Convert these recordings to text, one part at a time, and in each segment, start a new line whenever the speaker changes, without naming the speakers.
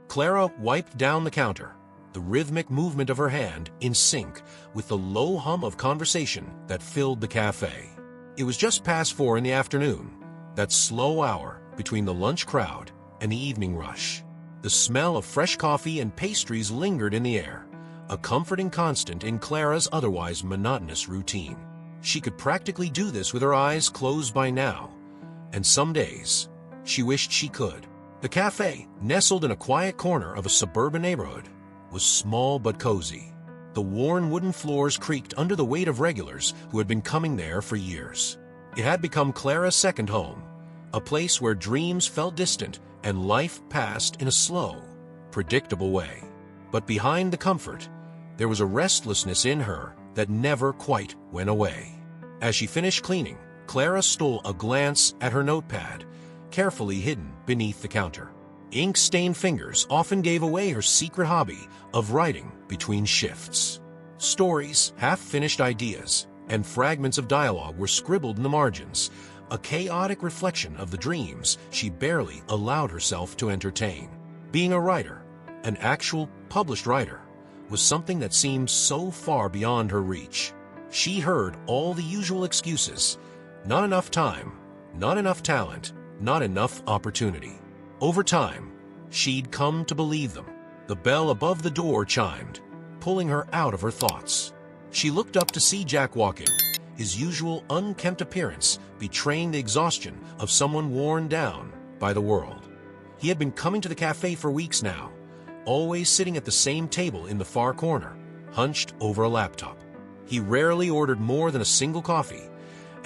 Clara wiped down the counter, the rhythmic movement of her hand in sync with the low hum of conversation that filled the cafe. It was just past 4 in the afternoon, that slow hour between the lunch crowd and the evening rush. The smell of fresh coffee and pastries lingered in the air, a comforting constant in Clara's otherwise monotonous routine. She could practically do this with her eyes closed by now, and some days she wished she could. The cafe, nestled in a quiet corner of a suburban neighborhood, was small but cozy. The worn wooden floors creaked under the weight of regulars who had been coming there for years. It had become Clara's second home, a place where dreams felt distant and life passed in a slow, predictable way. But behind the comfort, there was a restlessness in her that never quite went away. As she finished cleaning, Clara stole a glance at her notepad, carefully hidden beneath the counter. Ink-stained fingers often gave away her secret hobby of writing between shifts. Stories, half-finished ideas, and fragments of dialogue were scribbled in the margins, a chaotic reflection of the dreams she barely allowed herself to entertain. Being a writer, an actual published writer, was something that seemed so far beyond her reach. She heard all the usual excuses: not enough time, not enough talent, not enough opportunity. Over time, she'd come to believe them. The bell above the door chimed, pulling her out of her thoughts. She looked up to see Jack walk in, his usual unkempt appearance betraying the exhaustion of someone worn down by the world. He had been coming to the cafe for weeks now, always sitting at the same table in the far corner, hunched over a laptop. He rarely ordered more than a single coffee,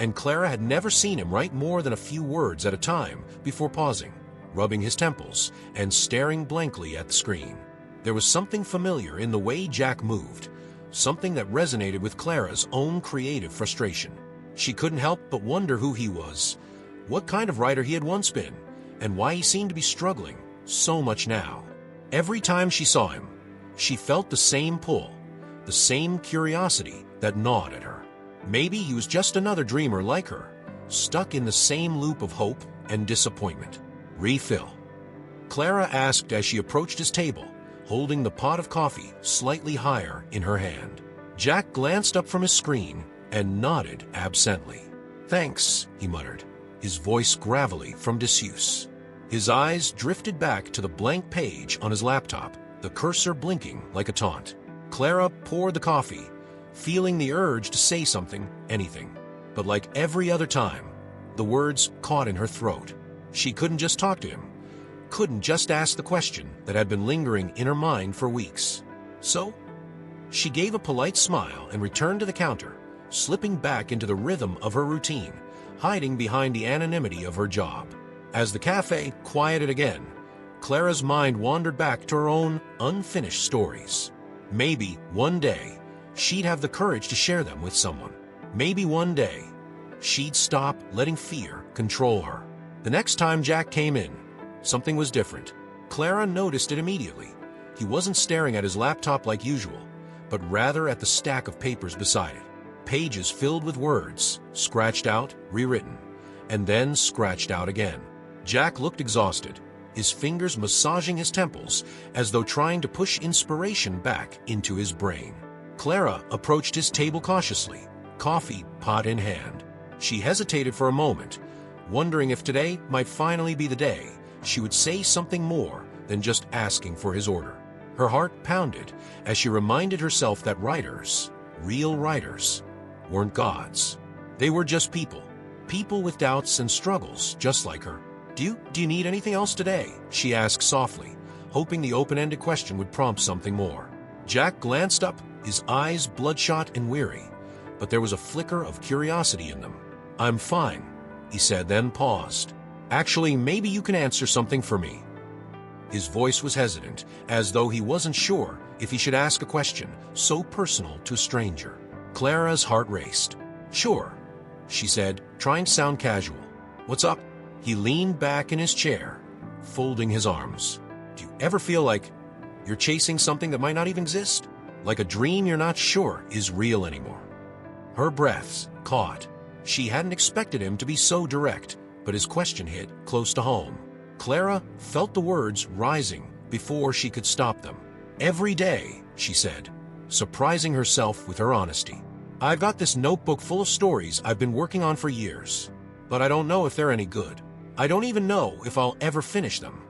and Clara had never seen him write more than a few words at a time before pausing, rubbing his temples, and staring blankly at the screen. There was something familiar in the way Jack moved, something that resonated with Clara's own creative frustration. She couldn't help but wonder who he was, what kind of writer he had once been, and why he seemed to be struggling so much now. Every time she saw him, she felt the same pull, the same curiosity that gnawed at her. Maybe he was just another dreamer like her, stuck in the same loop of hope and disappointment. Refill? Clara asked as she approached his table, holding the pot of coffee slightly higher in her hand. Jack glanced up from his screen and nodded absently. "Thanks," he muttered, his voice gravelly from disuse. His eyes drifted back to the blank page on his laptop, the cursor blinking like a taunt. Clara poured the coffee, feeling the urge to say something, anything. But like every other time, the words caught in her throat. She couldn't just talk to him, couldn't just ask the question that had been lingering in her mind for weeks. So, she gave a polite smile and returned to the counter, slipping back into the rhythm of her routine, hiding behind the anonymity of her job. As the cafe quieted again, Clara's mind wandered back to her own unfinished stories. Maybe one day, she'd have the courage to share them with someone. Maybe one day, she'd stop letting fear control her. The next time Jack came in, something was different. Clara noticed it immediately. He wasn't staring at his laptop like usual, but rather at the stack of papers beside it. Pages filled with words, scratched out, rewritten, and then scratched out again. Jack looked exhausted, his fingers massaging his temples as though trying to push inspiration back into his brain. Clara approached his table cautiously, coffee pot in hand. She hesitated for a moment, wondering if today might finally be the day she would say something more than just asking for his order. Her heart pounded as she reminded herself that writers, real writers, weren't gods. They were just people with doubts and struggles just like her. Do you need anything else today?" she asked softly, hoping the open-ended question would prompt something more. Jack glanced up, his eyes bloodshot and weary, but there was a flicker of curiosity in them. "I'm fine," he said, then paused. "Actually, maybe you can answer something for me." His voice was hesitant, as though he wasn't sure if he should ask a question so personal to a stranger. Clara's heart raced. "Sure," she said, trying to sound casual. "What's up?" He leaned back in his chair, folding his arms. "Do you ever feel like you're chasing something that might not even exist? Like a dream you're not sure is real anymore?" Her breaths caught. She hadn't expected him to be so direct, but his question hit close to home. Clara felt the words rising before she could stop them. "Every day," she said, surprising herself with her honesty. "I've got this notebook full of stories I've been working on for years, but I don't know if they're any good. I don't even know if I'll ever finish them."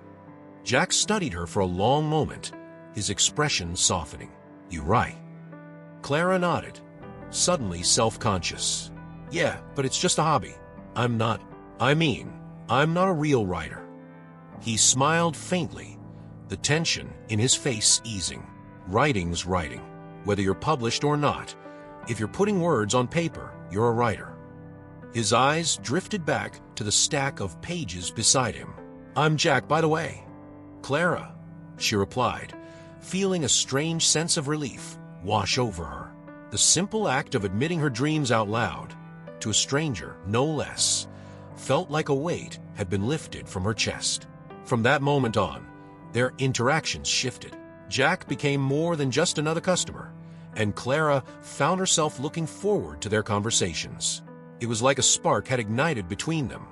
Jack studied her for a long moment, his expression softening. "You right?" Clara nodded, suddenly self-conscious. "Yeah, but it's just a hobby. I'm not a real writer." He smiled faintly, the tension in his face easing. "Writing's writing. Whether you're published or not, if you're putting words on paper, you're a writer." His eyes drifted back to the stack of pages beside him. "I'm Jack, by the way." "Clara," she replied, feeling a strange sense of relief wash over her. The simple act of admitting her dreams out loud, to a stranger no less, felt like a weight had been lifted from her chest. From that moment on, their interactions shifted. Jack became more than just another customer, and Clara found herself looking forward to their conversations. It was like a spark had ignited between them,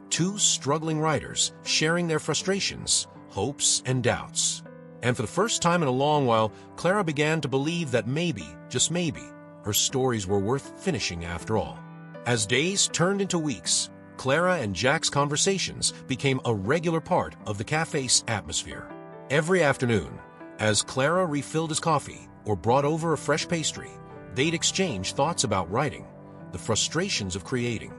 two struggling writers sharing their frustrations, hopes, and doubts. And for the first time in a long while, Clara began to believe that maybe, just maybe, her stories were worth finishing after all. As days turned into weeks, Clara and Jack's conversations became a regular part of the cafe's atmosphere. Every afternoon, as Clara refilled his coffee or brought over a fresh pastry, they'd exchange thoughts about writing, the frustrations of creating,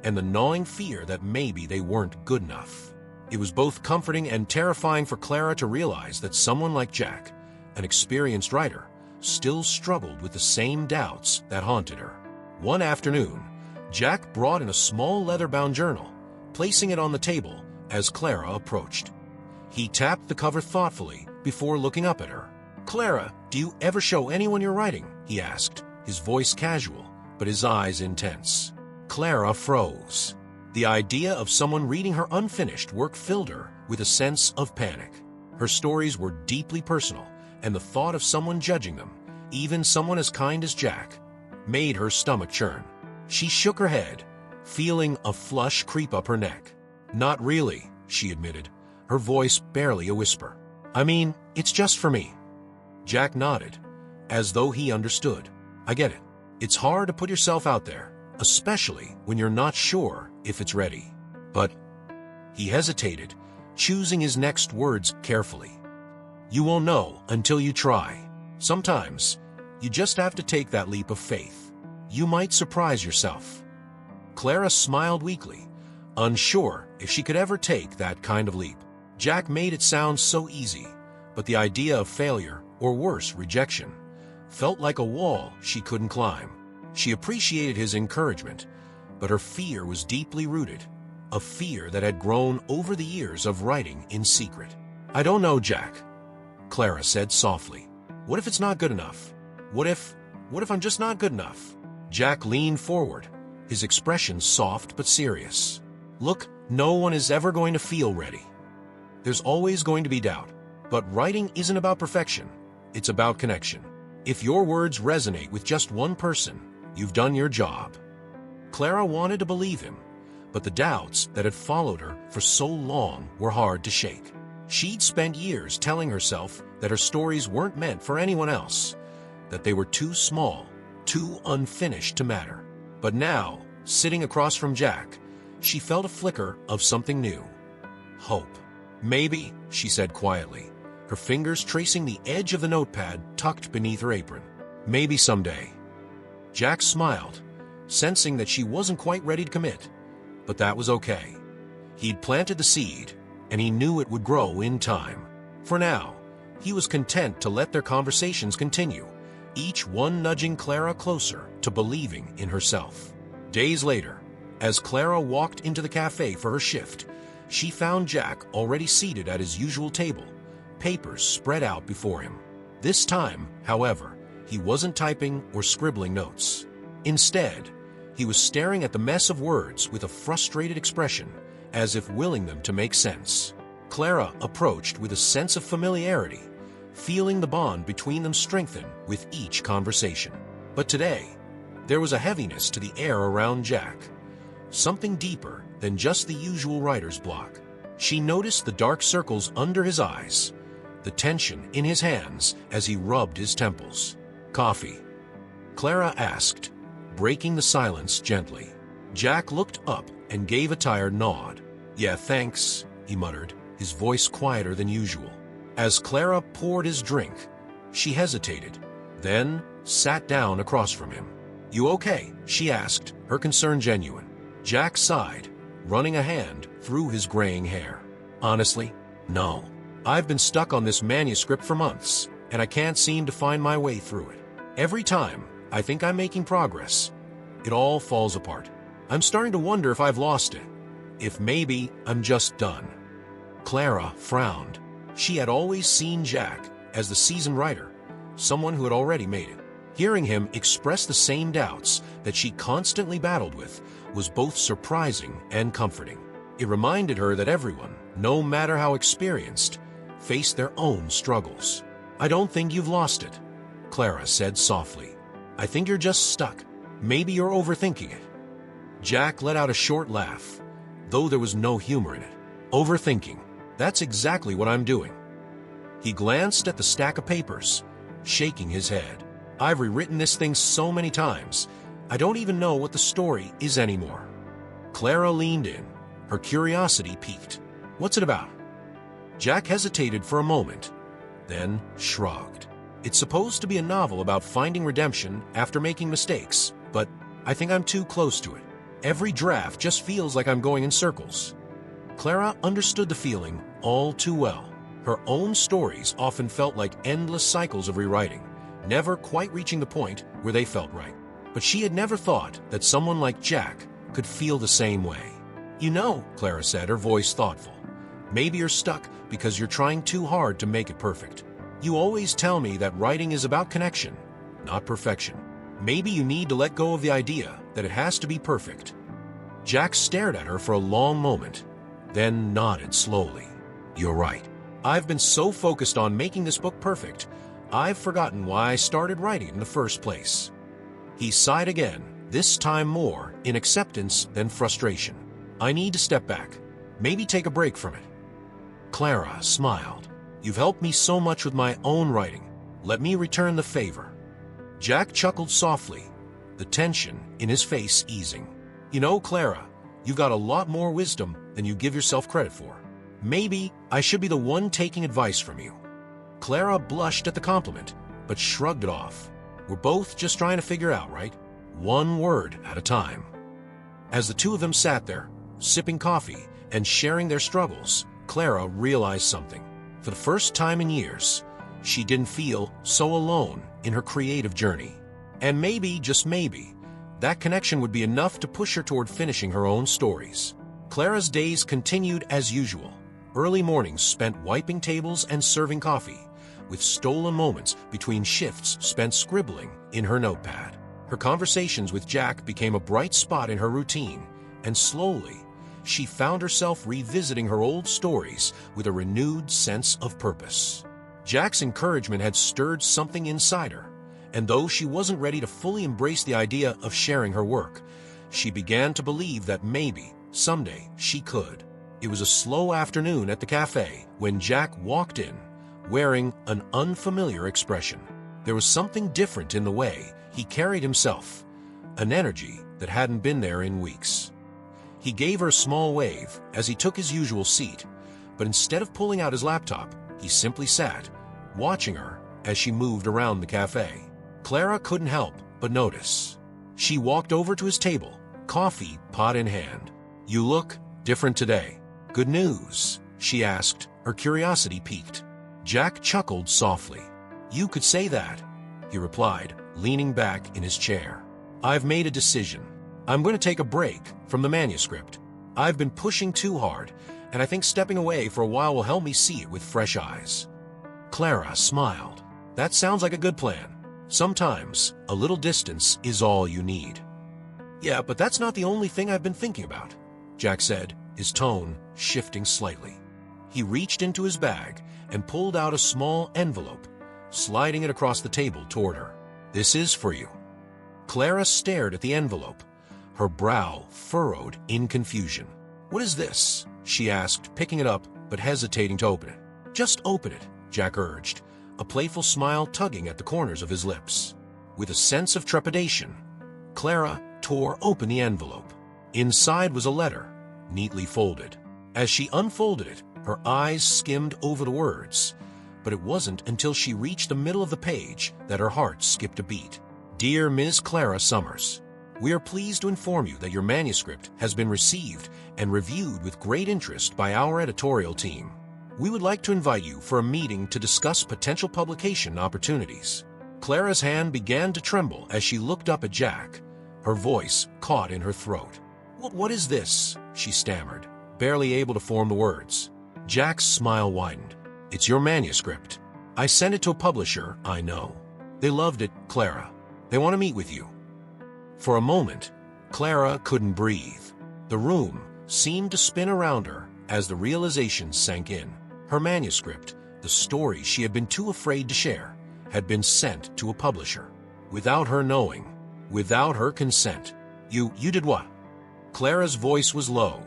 and the gnawing fear that maybe they weren't good enough. It was both comforting and terrifying for Clara to realize that someone like Jack, an experienced writer, still struggled with the same doubts that haunted her. One afternoon, Jack brought in a small leather-bound journal, placing it on the table as Clara approached. He tapped the cover thoughtfully before looking up at her. "Clara, do you ever show anyone you're writing?" he asked, his voice casual, but his eyes intense. Clara froze. The idea of someone reading her unfinished work filled her with a sense of panic. Her stories were deeply personal, and the thought of someone judging them, even someone as kind as Jack, made her stomach churn. She shook her head, feeling a flush creep up her neck. "Not really," she admitted, her voice barely a whisper. "I mean, it's just for me." Jack nodded, as though he understood. "I get it. It's hard to put yourself out there, especially when you're not sure if it's ready. But..." He hesitated, choosing his next words carefully. "You won't know until you try. Sometimes, you just have to take that leap of faith. You might surprise yourself." Clara smiled weakly, unsure if she could ever take that kind of leap. Jack made it sound so easy, but the idea of failure, or worse, rejection, felt like a wall she couldn't climb. She appreciated his encouragement, but her fear was deeply rooted, a fear that had grown over the years of writing in secret. "I don't know, Jack," Clara said softly. "What if it's not good enough? What if I'm just not good enough?" Jack leaned forward, his expression soft but serious. "Look, no one is ever going to feel ready. There's always going to be doubt, but writing isn't about perfection, it's about connection. If your words resonate with just one person, you've done your job." Clara wanted to believe him, but the doubts that had followed her for so long were hard to shake. She'd spent years telling herself that her stories weren't meant for anyone else, that they were too small, too unfinished to matter. But now, sitting across from Jack, she felt a flicker of something new. Hope. "Maybe," she said quietly, her fingers tracing the edge of the notepad tucked beneath her apron. "Maybe someday." Jack smiled, sensing that she wasn't quite ready to commit, but that was okay. He'd planted the seed, and he knew it would grow in time. For now, he was content to let their conversations continue, each one nudging Clara closer to believing in herself. Days later, as Clara walked into the cafe for her shift, she found Jack already seated at his usual table, papers spread out before him. This time, however, he wasn't typing or scribbling notes. Instead, he was staring at the mess of words with a frustrated expression, as if willing them to make sense. Clara approached with a sense of familiarity, feeling the bond between them strengthen with each conversation. But today, there was a heaviness to the air around Jack, something deeper than just the usual writer's block. She noticed the dark circles under his eyes, the tension in his hands as he rubbed his temples. "Coffee?" Clara asked, breaking the silence gently. Jack looked up and gave a tired nod. "Yeah, thanks," he muttered, his voice quieter than usual. As Clara poured his drink, she hesitated, then sat down across from him. "You okay?" she asked, her concern genuine. Jack sighed, running a hand through his graying hair. "Honestly, no. I've been stuck on this manuscript for months, and I can't seem to find my way through it. Every time I think I'm making progress, it all falls apart. I'm starting to wonder if I've lost it, if maybe I'm just done." Clara frowned. She had always seen Jack as the seasoned writer, someone who had already made it. Hearing him express the same doubts that she constantly battled with was both surprising and comforting. It reminded her that everyone, no matter how experienced, faced their own struggles. "I don't think you've lost it," Clara said softly. "I think you're just stuck. Maybe you're overthinking it." Jack let out a short laugh, though there was no humor in it. "Overthinking. That's exactly what I'm doing." He glanced at the stack of papers, shaking his head. "I've rewritten this thing so many times, I don't even know what the story is anymore." Clara leaned in, her curiosity piqued. "What's it about?" Jack hesitated for a moment, then shrugged. "It's supposed to be a novel about finding redemption after making mistakes, but I think I'm too close to it. Every draft just feels like I'm going in circles." Clara understood the feeling all too well. Her own stories often felt like endless cycles of rewriting, never quite reaching the point where they felt right. But she had never thought that someone like Jack could feel the same way. "You know," Clara said, her voice thoughtful, "maybe you're stuck because you're trying too hard to make it perfect. You always tell me that writing is about connection, not perfection. Maybe you need to let go of the idea that it has to be perfect." Jack stared at her for a long moment, then nodded slowly. "You're right. I've been so focused on making this book perfect, I've forgotten why I started writing in the first place." He sighed again, this time more in acceptance than frustration. "I need to step back, maybe take a break from it." Clara smiled. "You've helped me so much with my own writing. Let me return the favor." Jack chuckled softly, the tension in his face easing. "You know, Clara, you've got a lot more wisdom than you give yourself credit for. Maybe I should be the one taking advice from you." Clara blushed at the compliment, but shrugged it off. "We're both just trying to figure out, right? One word at a time." As the two of them sat there, sipping coffee and sharing their struggles, Clara realized something. For the first time in years, she didn't feel so alone in her creative journey. And maybe, just maybe, that connection would be enough to push her toward finishing her own stories. Clara's days continued as usual. Early mornings spent wiping tables and serving coffee, with stolen moments between shifts spent scribbling in her notepad. Her conversations with Jack became a bright spot in her routine, and slowly, she found herself revisiting her old stories with a renewed sense of purpose. Jack's encouragement had stirred something inside her, and though she wasn't ready to fully embrace the idea of sharing her work, she began to believe that maybe, someday, she could. It was a slow afternoon at the cafe when Jack walked in, wearing an unfamiliar expression. There was something different in the way he carried himself, an energy that hadn't been there in weeks. He gave her a small wave as he took his usual seat, but instead of pulling out his laptop, he simply sat, watching her as she moved around the cafe. Clara couldn't help but notice. She walked over to his table, coffee pot in hand. "You look different today. Good news?" she asked, her curiosity piqued. Jack chuckled softly. "You could say that," he replied, leaning back in his chair. "I've made a decision. I'm going to take a break from the manuscript. I've been pushing too hard, and I think stepping away for a while will help me see it with fresh eyes." Clara smiled. "That sounds like a good plan. Sometimes a little distance is all you need." "Yeah, but that's not the only thing I've been thinking about," Jack said, his tone shifting slightly. He reached into his bag and pulled out a small envelope, sliding it across the table toward her. "This is for you." Clara stared at the envelope, her brow furrowed in confusion. "What is this?" she asked, picking it up but hesitating to open it. "Just open it," Jack urged, a playful smile tugging at the corners of his lips. With a sense of trepidation, Clara tore open the envelope. Inside was a letter, neatly folded. As she unfolded it, her eyes skimmed over the words, but it wasn't until she reached the middle of the page that her heart skipped a beat. Dear Ms. Clara Summers, we are pleased to inform you that your manuscript has been received and reviewed with great interest by our editorial team. We would like to invite you for a meeting to discuss potential publication opportunities. Clara's hand began to tremble as she looked up at Jack, her voice caught in her throat. What is this?" she stammered, barely able to form the words. Jack's smile widened. "It's your manuscript. I sent it to a publisher I know. They loved it, Clara. They want to meet with you." For a moment, Clara couldn't breathe. The room seemed to spin around her as the realization sank in. Her manuscript, the story she had been too afraid to share, had been sent to a publisher. Without her knowing, without her consent. You did what?" Clara's voice was low,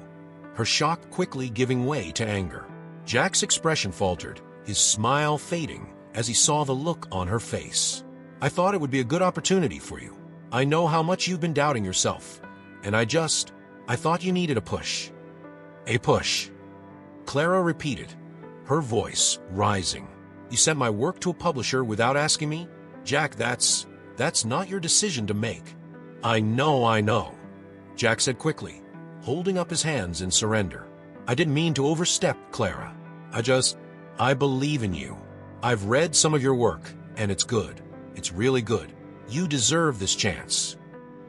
her shock quickly giving way to anger. Jack's expression faltered, his smile fading as he saw the look on her face. "I thought it would be a good opportunity for you. I know how much you've been doubting yourself, and I thought you needed a push." "A push?" Clara repeated, her voice rising. "You sent my work to a publisher without asking me? Jack, that's not your decision to make." I know," Jack said quickly, holding up his hands in surrender. "I didn't mean to overstep, Clara. I believe in you. I've read some of your work, and it's good. It's really good. You deserve this chance."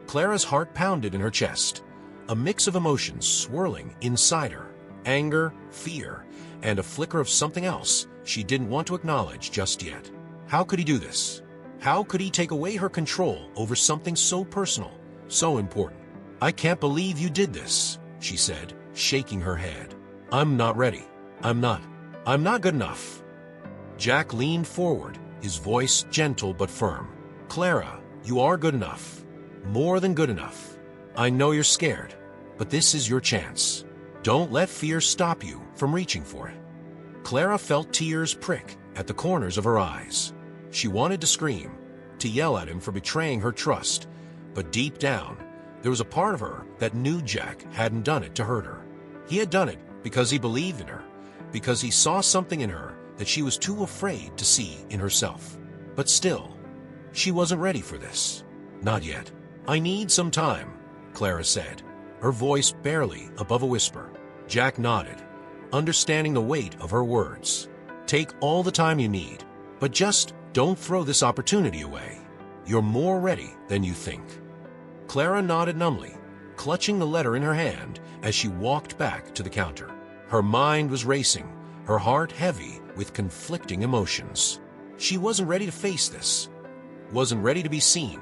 Clara's heart pounded in her chest, a mix of emotions swirling inside her, anger, fear, and a flicker of something else she didn't want to acknowledge just yet. How could he do this? How could he take away her control over something so personal, so important? "I can't believe you did this," she said, shaking her head. "I'm not ready. I'm not good enough." Jack leaned forward, his voice gentle but firm. "Clara, you are good enough. More than good enough. I know you're scared, but this is your chance. Don't let fear stop you from reaching for it." Clara felt tears prick at the corners of her eyes. She wanted to scream, to yell at him for betraying her trust, but deep down, there was a part of her that knew Jack hadn't done it to hurt her. He had done it because he believed in her, because he saw something in her that she was too afraid to see in herself. But still, she wasn't ready for this. Not yet. "I need some time," Clara said, her voice barely above a whisper. Jack nodded, understanding the weight of her words. "Take all the time you need, but just don't throw this opportunity away. You're more ready than you think." Clara nodded numbly, clutching the letter in her hand as she walked back to the counter. Her mind was racing, her heart heavy with conflicting emotions. She wasn't ready to face this, wasn't ready to be seen,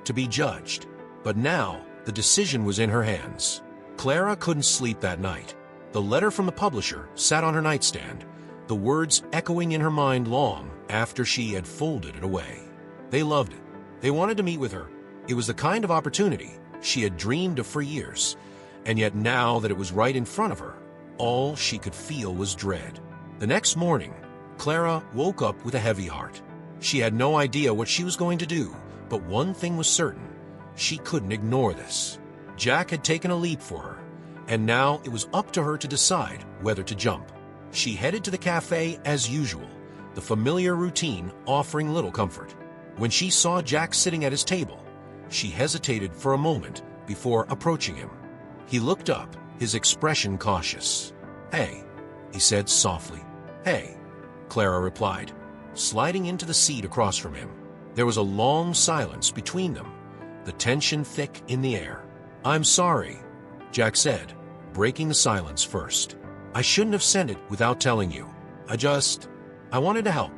to be judged. But now, the decision was in her hands. Clara couldn't sleep that night. The letter from the publisher sat on her nightstand, the words echoing in her mind long after she had folded it away. They loved it. They wanted to meet with her. It was the kind of opportunity she had dreamed of for years, and yet now that it was right in front of her, all she could feel was dread. The next morning, Clara woke up with a heavy heart. She had no idea what she was going to do, but one thing was certain. She couldn't ignore this. Jack had taken a leap for her, and now it was up to her to decide whether to jump. She headed to the cafe as usual, the familiar routine offering little comfort. When she saw Jack sitting at his table, she hesitated for a moment before approaching him. He looked up, his expression cautious. "Hey," he said softly. "Hey," Clara replied, sliding into the seat across from him. There was a long silence between them, the tension thick in the air. "I'm sorry," Jack said, breaking the silence first. "I shouldn't have sent it without telling you. I wanted to help."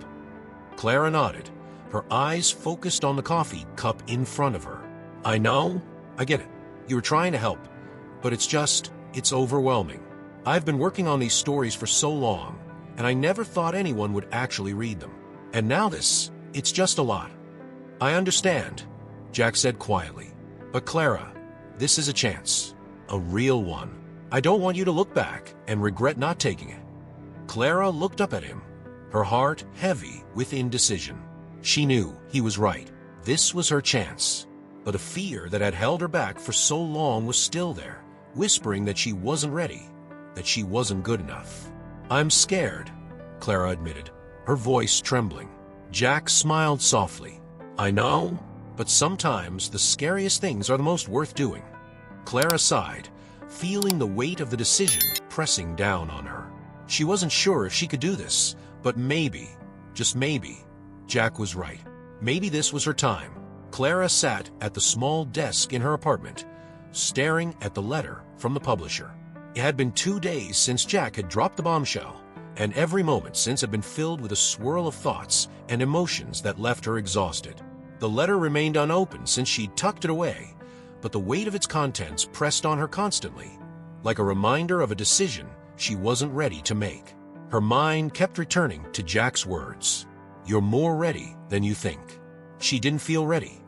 Clara nodded, her eyes focused on the coffee cup in front of her. "I know. I get it. You were trying to help, but it's overwhelming. I've been working on these stories for so long, and I never thought anyone would actually read them. And now it's just a lot." "I understand," Jack said quietly. "But Clara, this is a chance. A real one. I don't want you to look back and regret not taking it." Clara looked up at him, her heart heavy with indecision. She knew he was right. This was her chance. But a fear that had held her back for so long was still there, whispering that she wasn't ready, that she wasn't good enough. "I'm scared," Clara admitted, her voice trembling. Jack smiled softly. "I know, but sometimes the scariest things are the most worth doing." Clara sighed, feeling the weight of the decision pressing down on her. She wasn't sure if she could do this, but maybe, just maybe, Jack was right. Maybe this was her time. Clara sat at the small desk in her apartment, staring at the letter from the publisher. It had been 2 days since Jack had dropped the bombshell, and every moment since had been filled with a swirl of thoughts and emotions that left her exhausted. The letter remained unopened since she'd tucked it away, but the weight of its contents pressed on her constantly, like a reminder of a decision she wasn't ready to make. Her mind kept returning to Jack's words, "You're more ready than you think." She didn't feel ready.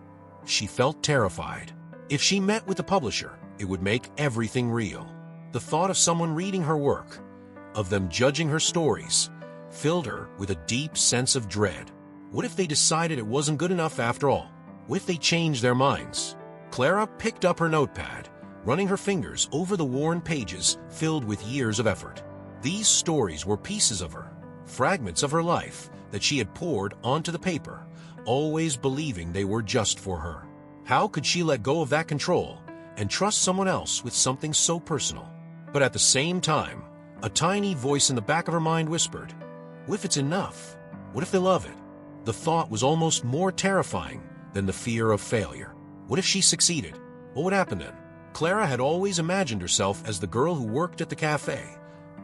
She felt terrified. If she met with the publisher, it would make everything real. The thought of someone reading her work, of them judging her stories, filled her with a deep sense of dread. What if they decided it wasn't good enough after all? What if they changed their minds? Clara picked up her notepad, running her fingers over the worn pages filled with years of effort. These stories were pieces of her, fragments of her life that she had poured onto the paper, always believing they were just for her. How could she let go of that control and trust someone else with something so personal? But at the same time, a tiny voice in the back of her mind whispered, "What if it's enough? What if they love it?" The thought was almost more terrifying than the fear of failure. What if she succeeded? What would happen then? Clara had always imagined herself as the girl who worked at the cafe,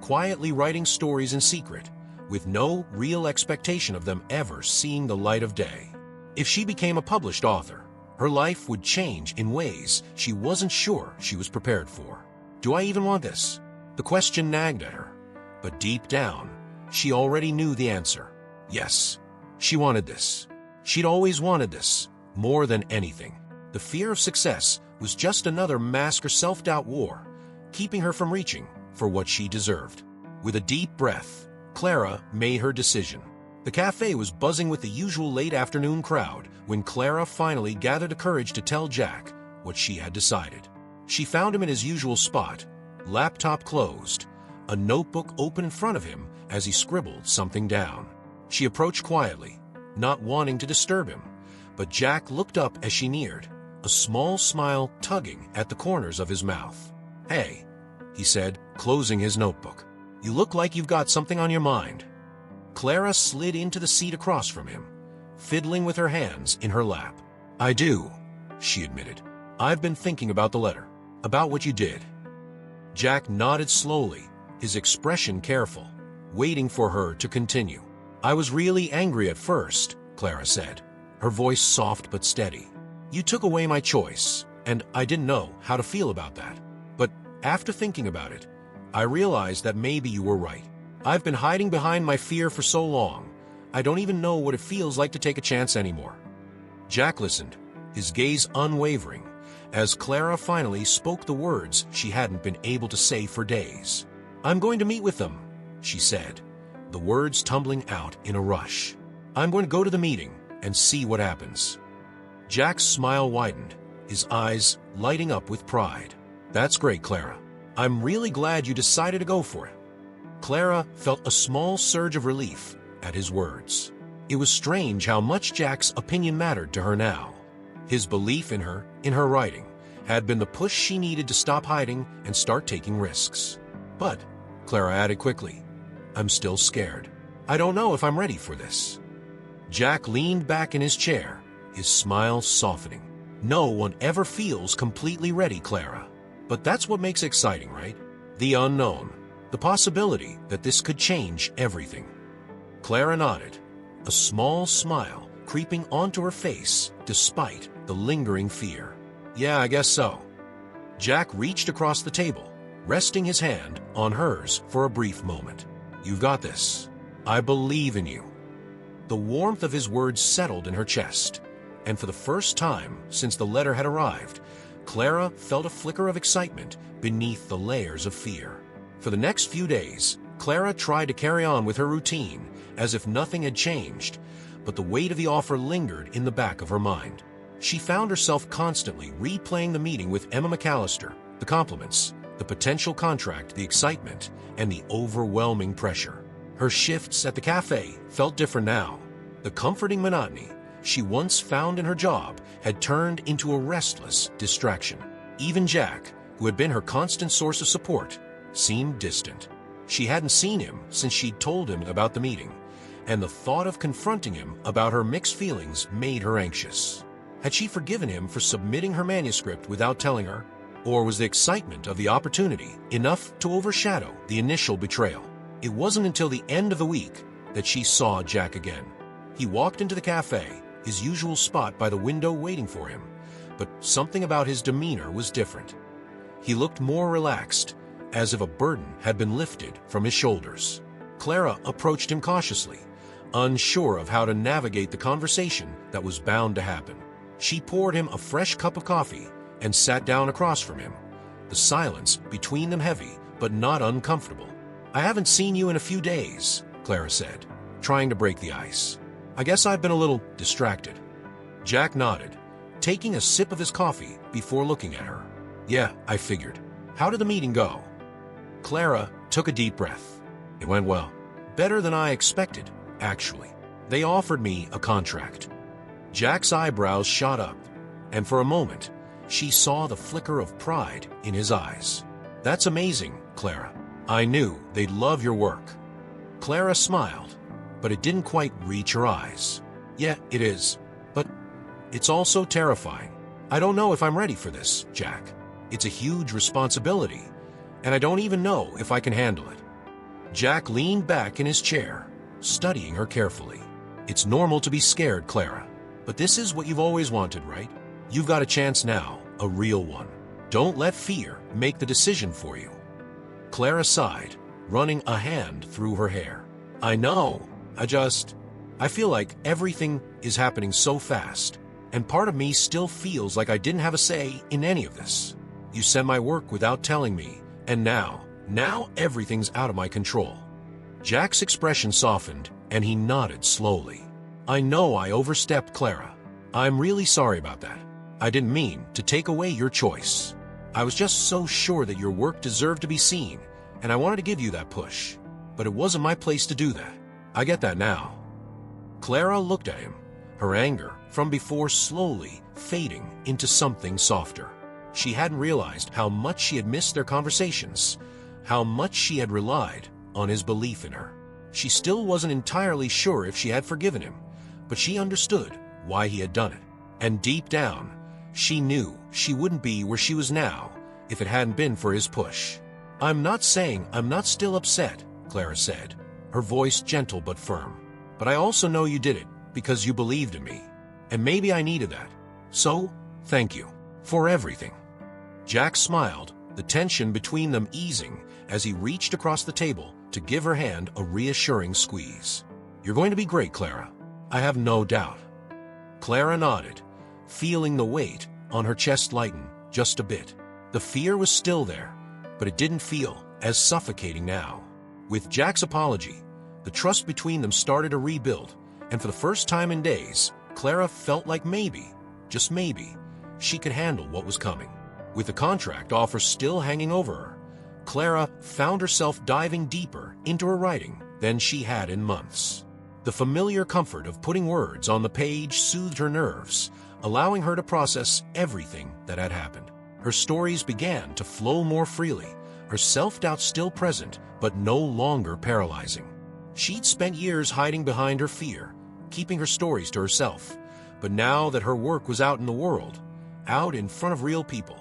quietly writing stories in secret, with no real expectation of them ever seeing the light of day. If she became a published author, her life would change in ways she wasn't sure she was prepared for. Do I even want this? The question nagged at her, but deep down, she already knew the answer. Yes, she wanted this. She'd always wanted this, more than anything. The fear of success was just another mask or self-doubt war, keeping her from reaching for what she deserved. With a deep breath, Clara made her decision. The cafe was buzzing with the usual late afternoon crowd when Clara finally gathered the courage to tell Jack what she had decided. She found him in his usual spot, laptop closed, a notebook open in front of him as he scribbled something down. She approached quietly, not wanting to disturb him, but Jack looked up as she neared, a small smile tugging at the corners of his mouth. "Hey," he said, closing his notebook. "You look like you've got something on your mind." Clara slid into the seat across from him, fiddling with her hands in her lap. "I do," she admitted. "I've been thinking about the letter, about what you did." Jack nodded slowly, his expression careful, waiting for her to continue. "I was really angry at first," Clara said, her voice soft but steady. "You took away my choice, and I didn't know how to feel about that. But after thinking about it, I realized that maybe you were right. I've been hiding behind my fear for so long, I don't even know what it feels like to take a chance anymore." Jack listened, his gaze unwavering, as Clara finally spoke the words she hadn't been able to say for days. "I'm going to meet with them," she said, the words tumbling out in a rush. "I'm going to go to the meeting and see what happens." Jack's smile widened, his eyes lighting up with pride. "That's great, Clara. I'm really glad you decided to go for it." Clara felt a small surge of relief at his words. It was strange how much Jack's opinion mattered to her now. His belief in her writing, had been the push she needed to stop hiding and start taking risks. "But," Clara added quickly, "I'm still scared. I don't know if I'm ready for this." Jack leaned back in his chair, his smile softening. "No one ever feels completely ready, Clara. But that's what makes it exciting, right? The unknown. The possibility that this could change everything." Clara nodded, a small smile creeping onto her face despite the lingering fear. "Yeah, I guess so." Jack reached across the table, resting his hand on hers for a brief moment. "You've got this. I believe in you." The warmth of his words settled in her chest, and for the first time since the letter had arrived, Clara felt a flicker of excitement beneath the layers of fear. For the next few days, Clara tried to carry on with her routine as if nothing had changed, but the weight of the offer lingered in the back of her mind. She found herself constantly replaying the meeting with Emma McAllister, the compliments, the potential contract, the excitement, and the overwhelming pressure. Her shifts at the cafe felt different now. The comforting monotony she once found in her job had turned into a restless distraction. Even Jack, who had been her constant source of support, seemed distant. She hadn't seen him since she'd told him about the meeting, and the thought of confronting him about her mixed feelings made her anxious. Had she forgiven him for submitting her manuscript without telling her? Or was the excitement of the opportunity enough to overshadow the initial betrayal? It wasn't until the end of the week that she saw Jack again. He walked into the cafe, his usual spot by the window waiting for him, but something about his demeanor was different. He looked more relaxed, as if a burden had been lifted from his shoulders. Clara approached him cautiously, unsure of how to navigate the conversation that was bound to happen. She poured him a fresh cup of coffee and sat down across from him, the silence between them heavy but not uncomfortable. "I haven't seen you in a few days," Clara said, trying to break the ice. "I guess I've been a little distracted." Jack nodded, taking a sip of his coffee before looking at her. "Yeah, I figured. How did the meeting go?" Clara took a deep breath. "It went well. Better than I expected, actually. They offered me a contract." Jack's eyebrows shot up, and for a moment, she saw the flicker of pride in his eyes. "That's amazing, Clara. I knew they'd love your work." Clara smiled, but it didn't quite reach her eyes. "Yeah, it is. But it's also terrifying. I don't know if I'm ready for this, Jack. It's a huge responsibility, and I don't even know if I can handle it." Jack leaned back in his chair, studying her carefully. "It's normal to be scared, Clara. But this is what you've always wanted, right? You've got a chance now, a real one. Don't let fear make the decision for you." Clara sighed, running a hand through her hair. "I know. I feel like everything is happening so fast, and part of me still feels like I didn't have a say in any of this. You sent my work without telling me, and now everything's out of my control." Jack's expression softened, and he nodded slowly. "I know I overstepped, Clara. I'm really sorry about that. I didn't mean to take away your choice. I was just so sure that your work deserved to be seen, and I wanted to give you that push. But it wasn't my place to do that. I get that now." Clara looked at him, her anger from before slowly fading into something softer. She hadn't realized how much she had missed their conversations, how much she had relied on his belief in her. She still wasn't entirely sure if she had forgiven him, but she understood why he had done it. And deep down, she knew she wouldn't be where she was now if it hadn't been for his push. "I'm not saying I'm not still upset," Clara said, her voice gentle but firm. "But I also know you did it because you believed in me, and maybe I needed that. So, thank you for everything." Jack smiled, the tension between them easing as he reached across the table to give her hand a reassuring squeeze. "You're going to be great, Clara. I have no doubt." Clara nodded, feeling the weight on her chest lighten just a bit. The fear was still there, but it didn't feel as suffocating now. With Jack's apology, the trust between them started to rebuild, and for the first time in days, Clara felt like maybe, just maybe, she could handle what was coming. With the contract offer still hanging over her, Clara found herself diving deeper into her writing than she had in months. The familiar comfort of putting words on the page soothed her nerves, allowing her to process everything that had happened. Her stories began to flow more freely, her self-doubt still present, but no longer paralyzing. She'd spent years hiding behind her fear, keeping her stories to herself, but now that her work was out in the world, out in front of real people,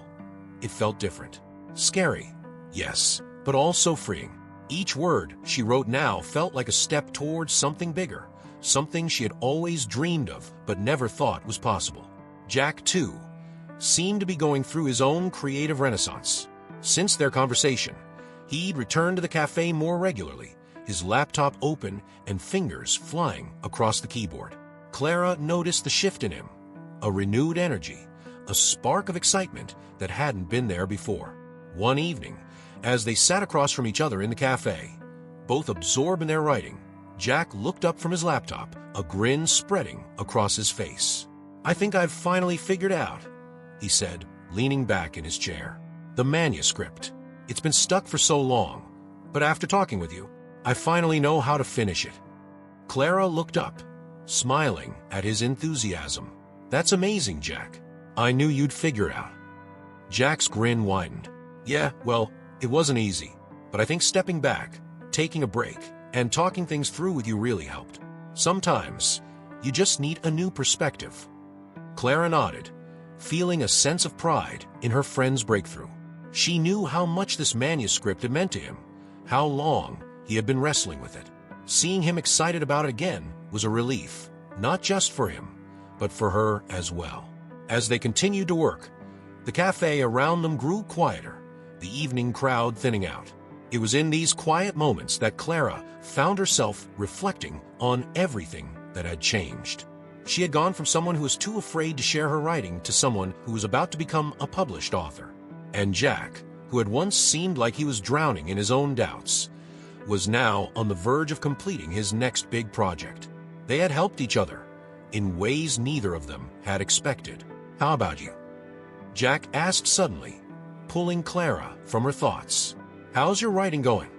it felt different. Scary, yes, but also freeing. Each word she wrote now felt like a step towards something bigger, something she had always dreamed of but never thought was possible. Jack, too, seemed to be going through his own creative renaissance. Since their conversation, he'd returned to the cafe more regularly, his laptop open and fingers flying across the keyboard. Clara noticed the shift in him, a renewed energy, a spark of excitement that hadn't been there before. One evening, as they sat across from each other in the cafe, both absorbed in their writing, Jack looked up from his laptop, a grin spreading across his face. "I think I've finally figured out," he said, leaning back in his chair. "The manuscript. It's been stuck for so long, but after talking with you, I finally know how to finish it." Clara looked up, smiling at his enthusiasm. "That's amazing, Jack. I knew you'd figure it out." Jack's grin widened. "Yeah, well, it wasn't easy, but I think stepping back, taking a break, and talking things through with you really helped. Sometimes, you just need a new perspective." Clara nodded, feeling a sense of pride in her friend's breakthrough. She knew how much this manuscript had meant to him, how long he had been wrestling with it. Seeing him excited about it again was a relief, not just for him, but for her as well. As they continued to work, the cafe around them grew quieter, the evening crowd thinning out. It was in these quiet moments that Clara found herself reflecting on everything that had changed. She had gone from someone who was too afraid to share her writing to someone who was about to become a published author. And Jack, who had once seemed like he was drowning in his own doubts, was now on the verge of completing his next big project. They had helped each other in ways neither of them had expected. "How about you?" Jack asked suddenly, pulling Clara from her thoughts. "How's your writing going?"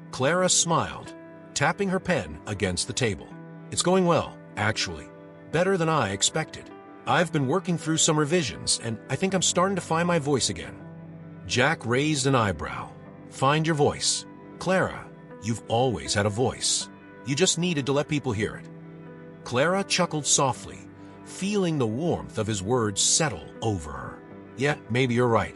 Clara smiled, tapping her pen against the table. "It's going well, actually. Better than I expected. I've been working through some revisions, and I think I'm starting to find my voice again." Jack raised an eyebrow. "Find your voice? Clara, you've always had a voice. You just needed to let people hear it." Clara chuckled softly, feeling the warmth of his words settle over her. "Yeah, maybe you're right."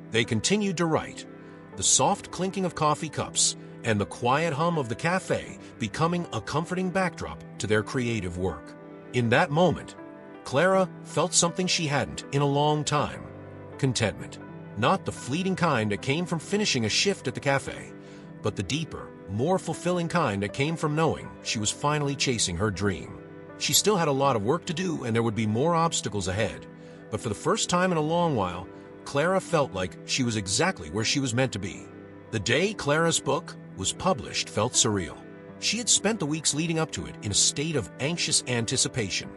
They continued to write, the soft clinking of coffee cups and the quiet hum of the cafe becoming a comforting backdrop to their creative work. In that moment, Clara felt something she hadn't in a long time: contentment. Not the fleeting kind that came from finishing a shift at the cafe, but the deeper, more fulfilling kind that came from knowing she was finally chasing her dream. She still had a lot of work to do, and there would be more obstacles ahead, but for the first time in a long while, Clara felt like she was exactly where she was meant to be. The day Clara's book was published felt surreal. She had spent the weeks leading up to it in a state of anxious anticipation,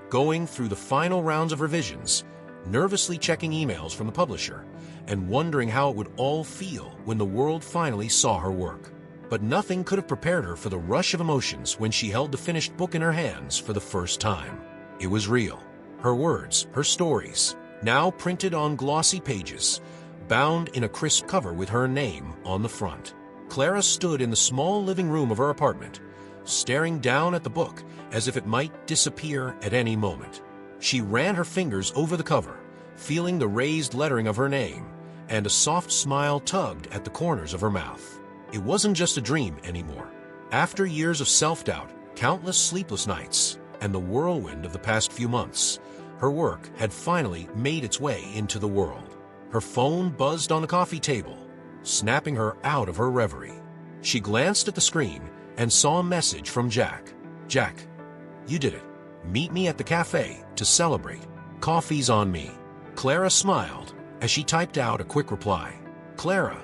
going through the final rounds of revisions, nervously checking emails from the publisher, and wondering how it would all feel when the world finally saw her work. But nothing could have prepared her for the rush of emotions when she held the finished book in her hands for the first time. It was real. Her words, her stories, now printed on glossy pages, bound in a crisp cover with her name on the front. Clara stood in the small living room of her apartment, staring down at the book as if it might disappear at any moment. She ran her fingers over the cover, feeling the raised lettering of her name, and a soft smile tugged at the corners of her mouth. It wasn't just a dream anymore. After years of self-doubt, countless sleepless nights, and the whirlwind of the past few months, her work had finally made its way into the world. Her phone buzzed on the coffee table, snapping her out of her reverie. She glanced at the screen and saw a message from Jack. "Jack, you did it. Meet me at the cafe to celebrate. Coffee's on me." Clara smiled as she typed out a quick reply. "Clara,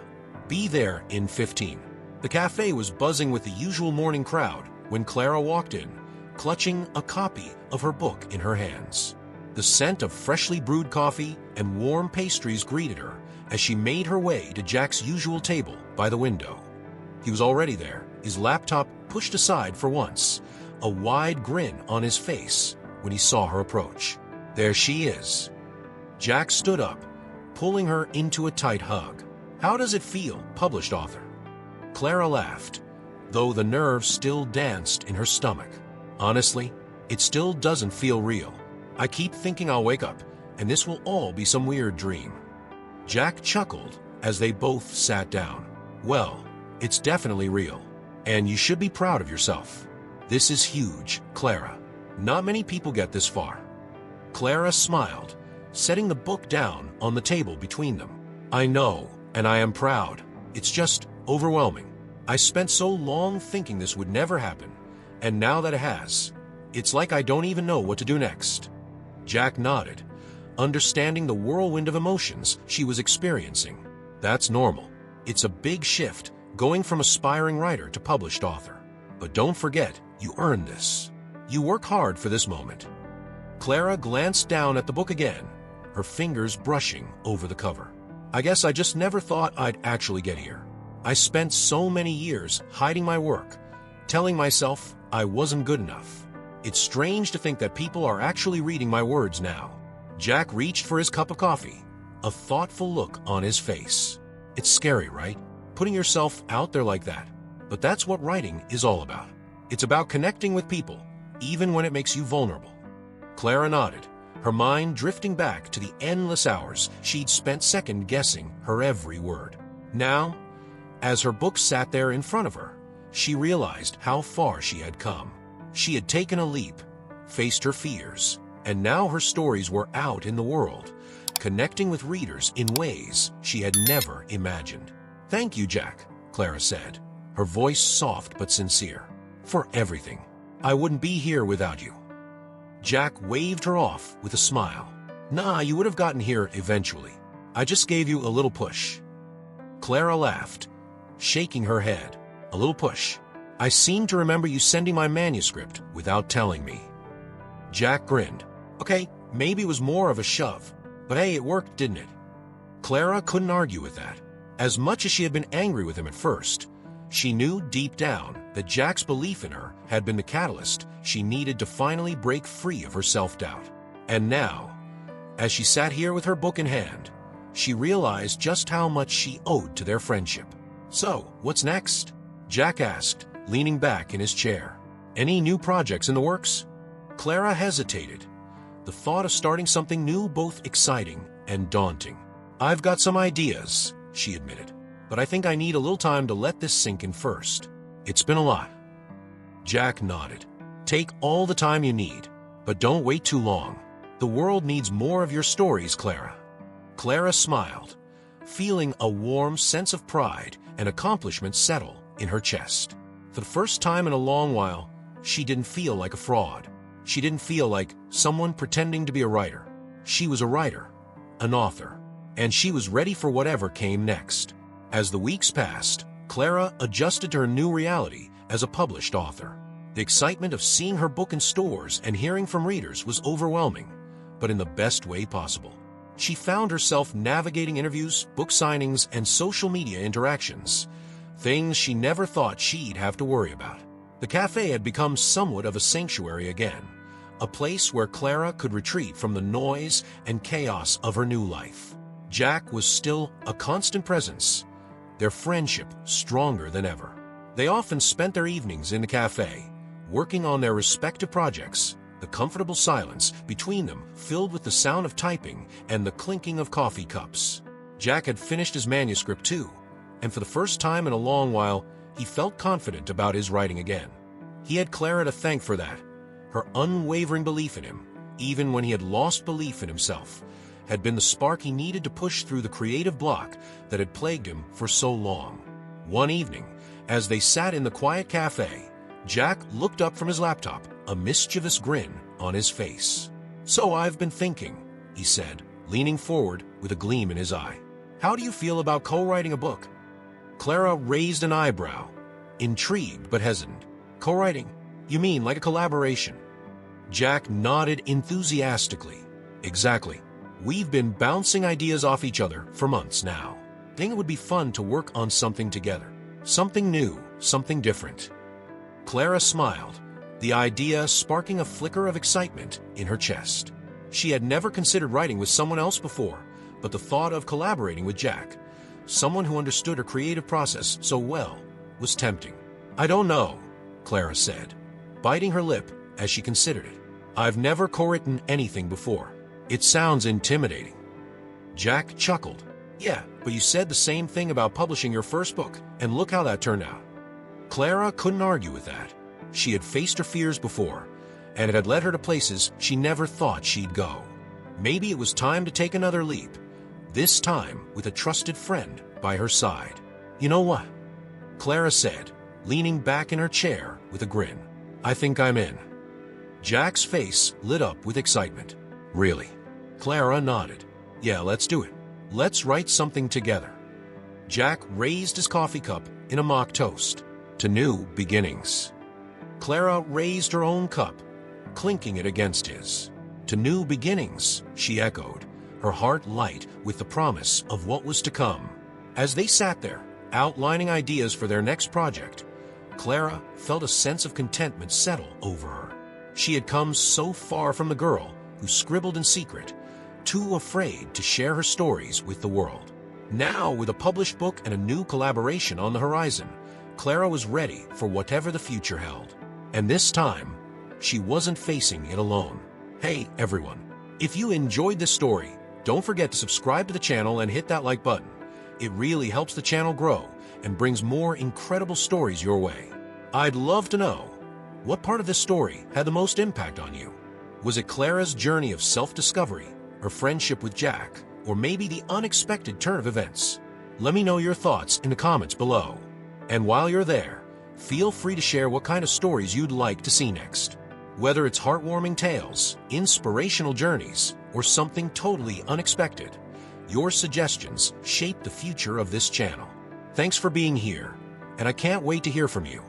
be there in 15. The cafe was buzzing with the usual morning crowd when Clara walked in, clutching a copy of her book in her hands. The scent of freshly brewed coffee and warm pastries greeted her as she made her way to Jack's usual table by the window. He was already there, his laptop pushed aside for once, a wide grin on his face when he saw her approach. "There she is." Jack stood up, pulling her into a tight hug. "How does it feel, published author?" Clara laughed, though the nerves still danced in her stomach. "Honestly, it still doesn't feel real. I keep thinking I'll wake up, and this will all be some weird dream." Jack chuckled as they both sat down. "Well, it's definitely real, and you should be proud of yourself. This is huge, Clara. Not many people get this far." Clara smiled, setting the book down on the table between them. "I know, and I am proud. It's just overwhelming. I spent so long thinking this would never happen, and now that it has, it's like I don't even know what to do next." Jack nodded, understanding the whirlwind of emotions she was experiencing. "That's normal. It's a big shift, going from aspiring writer to published author. But don't forget, you earned this. You work hard for this moment. Clara glanced down at the book again, her fingers brushing over the cover. I guess I just never thought I'd actually get here. I spent so many years hiding my work, telling myself I wasn't good enough. It's strange to think that people are actually reading my words now. Jack reached for his cup of coffee, a thoughtful look on his face. It's scary, right? Putting yourself out there like that. But that's what writing is all about. It's about connecting with people, even when it makes you vulnerable. Clara nodded, her mind drifting back to the endless hours she'd spent second-guessing her every word. Now, as her book sat there in front of her, she realized how far she had come. She had taken a leap, faced her fears, and now her stories were out in the world, connecting with readers in ways she had never imagined. "Thank you, Jack," Clara said, her voice soft but sincere. "For everything. I wouldn't be here without you." Jack waved her off with a smile. "Nah, you would have gotten here eventually. I just gave you a little push." Clara laughed, shaking her head. "A little push. I seem to remember you sending my manuscript without telling me." Jack grinned. "Okay, maybe it was more of a shove, but hey, it worked, didn't it?" Clara couldn't argue with that. As much as she had been angry with him at first, she knew deep down that Jack's belief in her had been the catalyst she needed to finally break free of her self-doubt. And now, as she sat here with her book in hand, she realized just how much she owed to their friendship. "So, what's next?" Jack asked, leaning back in his chair. "Any new projects in the works?" Clara hesitated, the thought of starting something new both exciting and daunting. "I've got some ideas," she admitted, "but I think I need a little time to let this sink in first. It's been a lot." Jack nodded. "Take all the time you need, but don't wait too long. The world needs more of your stories, Clara." Clara smiled, feeling a warm sense of pride and accomplishment settle in her chest. For the first time in a long while, she didn't feel like a fraud. She didn't feel like someone pretending to be a writer. She was a writer, an author, and she was ready for whatever came next. As the weeks passed, Clara adjusted to her new reality as a published author. The excitement of seeing her book in stores and hearing from readers was overwhelming, but in the best way possible. She found herself navigating interviews, book signings, and social media interactions, things she never thought she'd have to worry about. The cafe had become somewhat of a sanctuary again, a place where Clara could retreat from the noise and chaos of her new life. Jack was still a constant presence, their friendship stronger than ever. They often spent their evenings in the cafe, working on their respective projects, the comfortable silence between them filled with the sound of typing and the clinking of coffee cups. Jack had finished his manuscript too, and for the first time in a long while, he felt confident about his writing again. He had Clara to thank for that. Her unwavering belief in him, even when he had lost belief in himself, had been the spark he needed to push through the creative block that had plagued him for so long. One evening, as they sat in the quiet cafe, Jack looked up from his laptop, a mischievous grin on his face. "So I've been thinking," he said, leaning forward with a gleam in his eye. "How do you feel about co-writing a book?" Clara raised an eyebrow, intrigued but hesitant. "Co-writing? You mean like a collaboration?" Jack nodded enthusiastically. "Exactly. We've been bouncing ideas off each other for months now. I think it would be fun to work on something together. Something new, something different." Clara smiled, the idea sparking a flicker of excitement in her chest. She had never considered writing with someone else before, but the thought of collaborating with Jack, someone who understood her creative process so well, was tempting. "I don't know," Clara said, biting her lip as she considered it. "I've never co-written anything before. It sounds intimidating." Jack chuckled. "Yeah, but you said the same thing about publishing your first book, and look how that turned out." Clara couldn't argue with that. She had faced her fears before, and it had led her to places she never thought she'd go. Maybe it was time to take another leap, this time with a trusted friend by her side. "You know what?" Clara said, leaning back in her chair with a grin. "I think I'm in." Jack's face lit up with excitement. "Really?" Clara nodded. "Yeah, let's do it. Let's write something together." Jack raised his coffee cup in a mock toast to new beginnings. Clara raised her own cup, clinking it against his. To new beginnings, she echoed, her heart light with the promise of what was to come. As they sat there, outlining ideas for their next project, Clara felt a sense of contentment settle over her. She had come so far from the girl who scribbled in secret, too afraid to share her stories with the world. Now, with a published book and a new collaboration on the horizon, Clara was ready for whatever the future held. And this time, she wasn't facing it alone. Hey, everyone. If you enjoyed this story, don't forget to subscribe to the channel and hit that like button. It really helps the channel grow and brings more incredible stories your way. I'd love to know, what part of this story had the most impact on you? Was it Clara's journey of self-discovery, her friendship with Jack, or maybe the unexpected turn of events? Let me know your thoughts in the comments below. And while you're there, feel free to share what kind of stories you'd like to see next. Whether it's heartwarming tales, inspirational journeys, or something totally unexpected, your suggestions shape the future of this channel. Thanks for being here, and I can't wait to hear from you.